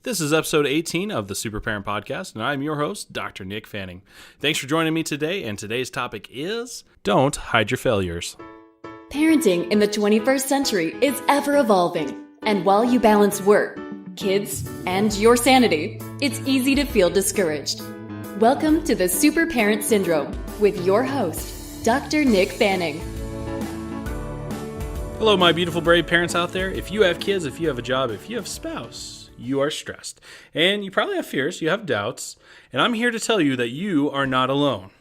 This is episode 18 of the Super Parent Podcast, and I'm your host, Dr. Nick Fanning. Thanks for joining me today, and today's topic is Don't Hide Your Failures. Parenting in the 21st century is ever evolving, and while you balance work, kids, and your sanity, it's easy to feel discouraged. Welcome to the Super Parent Syndrome with your host, Dr. Nick Fanning. Hello, my beautiful, brave parents out there. If you have kids, if you have a job, if you have a spouse, you are stressed. And you probably have fears, you have doubts, and I'm here to tell you that you are not alone.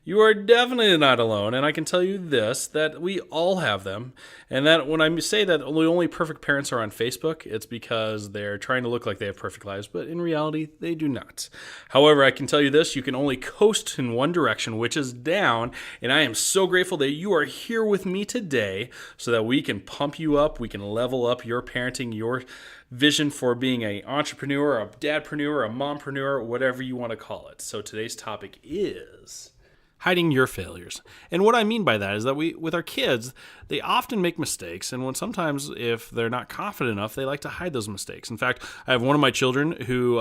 You are definitely not alone, and I can tell you this, that we all have them, and that when I say that only perfect parents are on Facebook, it's because they're trying to look like they have perfect lives, but in reality, they do not. However, I can tell you this, you can only coast in one direction, which is down, and I am so grateful that you are here with me today so that we can pump you up, we can level up your parenting, your vision for being an entrepreneur, a dadpreneur, a mompreneur, whatever you want to call it. So today's topic is hiding your failures. And what I mean by that is that with our kids, they often make mistakes. And sometimes if they're not confident enough, they like to hide those mistakes. In fact, I have one of my children who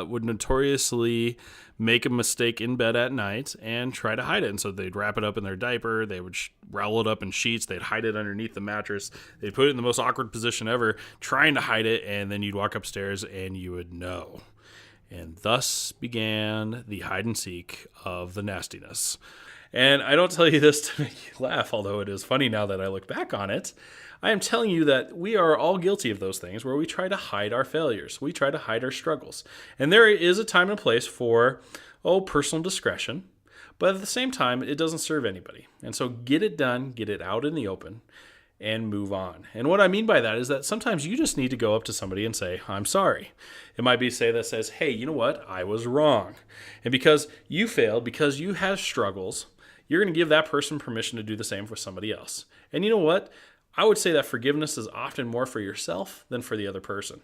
would notoriously make a mistake in bed at night and try to hide it. And so they'd wrap it up in their diaper. They would roll it up in sheets. They'd hide it underneath the mattress. They'd put it in the most awkward position ever, trying to hide it. And then you'd walk upstairs and you would know. And thus began the hide and seek of the nastiness. And I don't tell you this to make you laugh, although it is funny now that I look back on it. I am telling you that we are all guilty of those things where we try to hide our failures. We try to hide our struggles. And there is a time and place for, personal discretion. But at the same time, it doesn't serve anybody. And so get it done, get it out in the open, and move on. And what I mean by that is that sometimes you just need to go up to somebody and say, I'm sorry. It might be that says, hey, you know what? I was wrong. And because you failed, because you have struggles, you're going to give that person permission to do the same for somebody else. And you know what? I would say that forgiveness is often more for yourself than for the other person.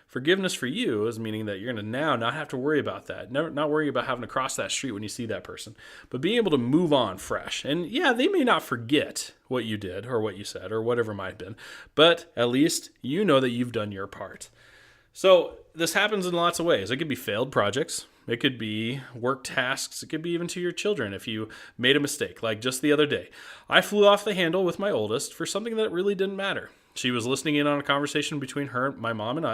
Forgiveness for you is meaning that you're going to now not have to worry about that, not worry about having to cross that street when you see that person, but being able to move on fresh. And yeah, they may not forget what you did or what you said or whatever it might have been, but at least you know that you've done your part. So this happens in lots of ways. It could be failed projects. It could be work tasks. It could be even to your children if you made a mistake. Like just the other day, I flew off the handle with my oldest for something that really didn't matter. She was listening in on a conversation between her mom and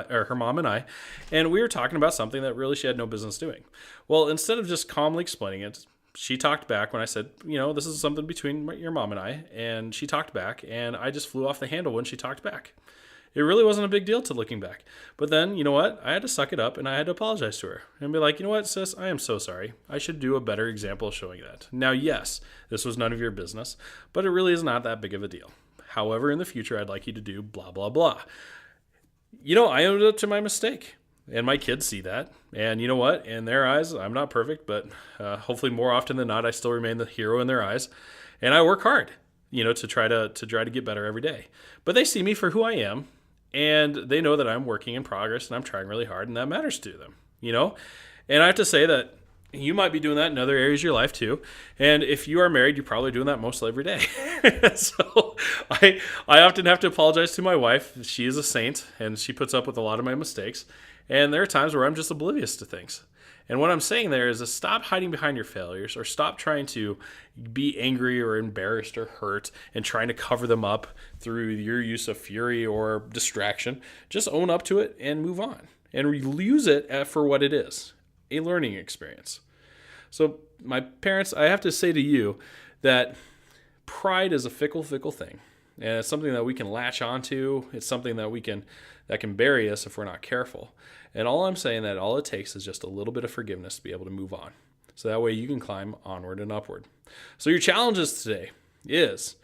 I, and we were talking about something that really she had no business doing. Well, instead of just calmly explaining it, she talked back when I said, this is something between your mom and I, and she talked back, and I just flew off the handle when she talked back. It really wasn't a big deal to looking back. But then, you know what? I had to suck it up, and I had to apologize to her and be like, you know what, sis, I am so sorry. I should do a better example of showing that. Now, yes, this was none of your business, but it really is not that big of a deal. However, in the future, I'd like you to do blah, blah, blah. I owned up to my mistake, and my kids see that. And you know what? In their eyes, I'm not perfect, but hopefully more often than not, I still remain the hero in their eyes. And I work hard, to try to get better every day. But they see me for who I am, and they know that I'm working in progress, and I'm trying really hard, and that matters to them, And I have to say that you might be doing that in other areas of your life too. And if you are married, you're probably doing that most every day. So I often have to apologize to my wife. She is a saint and she puts up with a lot of my mistakes. And there are times where I'm just oblivious to things. And what I'm saying there is to stop hiding behind your failures or stop trying to be angry or embarrassed or hurt and trying to cover them up through your use of fury or distraction. Just own up to it and move on and use it for what it is, a learning experience. So my parents, I have to say to you that pride is a fickle thing. And it's something that we can latch onto. It's something that can bury us if we're not careful. And all I'm saying that all it takes is just a little bit of forgiveness to be able to move on. So that way you can climb onward and upward. So your challenges today is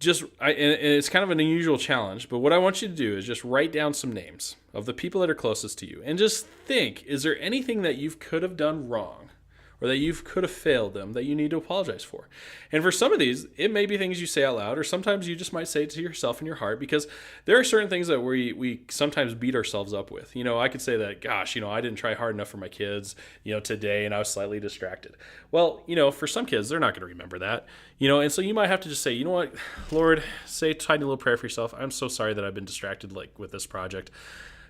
and it's kind of an unusual challenge, but what I want you to do is just write down some names of the people that are closest to you and just think, is there anything that you could have done wrong or that you could have failed them that you need to apologize for? And for some of these, it may be things you say out loud, or sometimes you just might say it to yourself in your heart, because there are certain things that we sometimes beat ourselves up with. I could say that, gosh, I didn't try hard enough for my kids, today, and I was slightly distracted. Well, for some kids, they're not going to remember that, and so you might have to just say, you know what, Lord, say a tiny little prayer for yourself. I'm so sorry that I've been distracted with this project.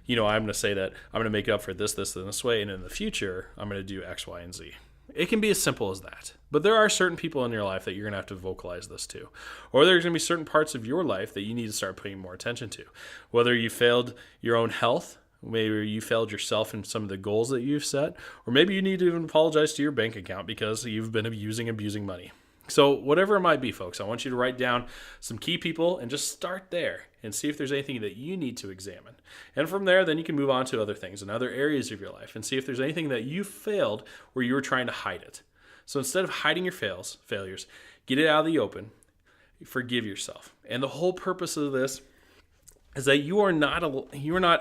I'm going to say that I'm going to make up for this way, and in the future, I'm going to do X, Y, and Z. It can be as simple as that. But there are certain people in your life that you're going to have to vocalize this to. Or there's going to be certain parts of your life that you need to start paying more attention to. Whether you failed your own health, maybe you failed yourself in some of the goals that you've set, or maybe you need to even apologize to your bank account because you've been abusing money. So whatever it might be, folks, I want you to write down some key people and just start there and see if there's anything that you need to examine. And from there, then you can move on to other things and other areas of your life and see if there's anything that you failed where you were trying to hide it. So instead of hiding your failures, get it out of the open, forgive yourself. And the whole purpose of this is that you are not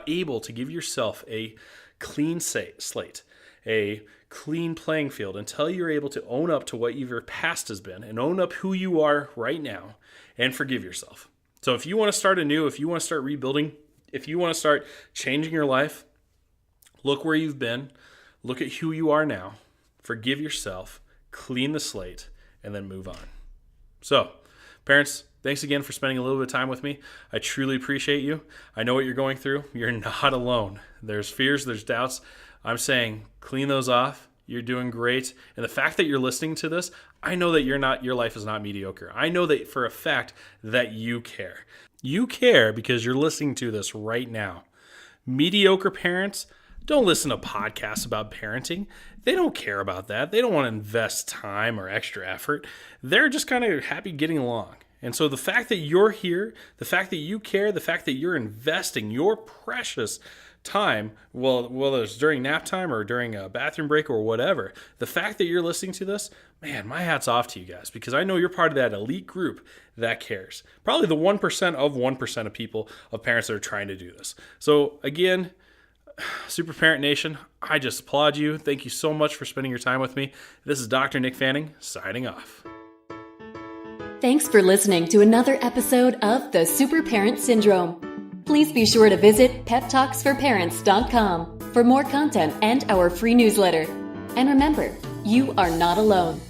able to give yourself a clean slate, a clean playing field until you're able to own up to what your past has been and own up who you are right now and forgive yourself. So if you want to start anew, if you want to start rebuilding, if you want to start changing your life, look where you've been, look at who you are now, forgive yourself, clean the slate, and then move on. So, parents, thanks again for spending a little bit of time with me. I truly appreciate you. I know what you're going through. You're not alone. There's fears, there's doubts. I'm saying clean those off. You're doing great. And the fact that you're listening to this, I know that your life is not mediocre. I know that for a fact that you care. You care because you're listening to this right now. Mediocre parents don't listen to podcasts about parenting. They don't care about that. They don't want to invest time or extra effort. They're just kind of happy getting along. And so the fact that you're here, the fact that you care, the fact that you're investing your precious time, whether it's during nap time or during a bathroom break or whatever, the fact that you're listening to this, man, my hat's off to you guys, because I know you're part of that elite group that cares. Probably the 1% of 1% of people, of parents that are trying to do this. So again, Super Parent Nation, I just applaud you. Thank you so much for spending your time with me. This is Dr. Nick Fanning, signing off. Thanks for listening to another episode of the Super Parent Syndrome. Please be sure to visit peptalksforparents.com for more content and our free newsletter. And remember, you are not alone.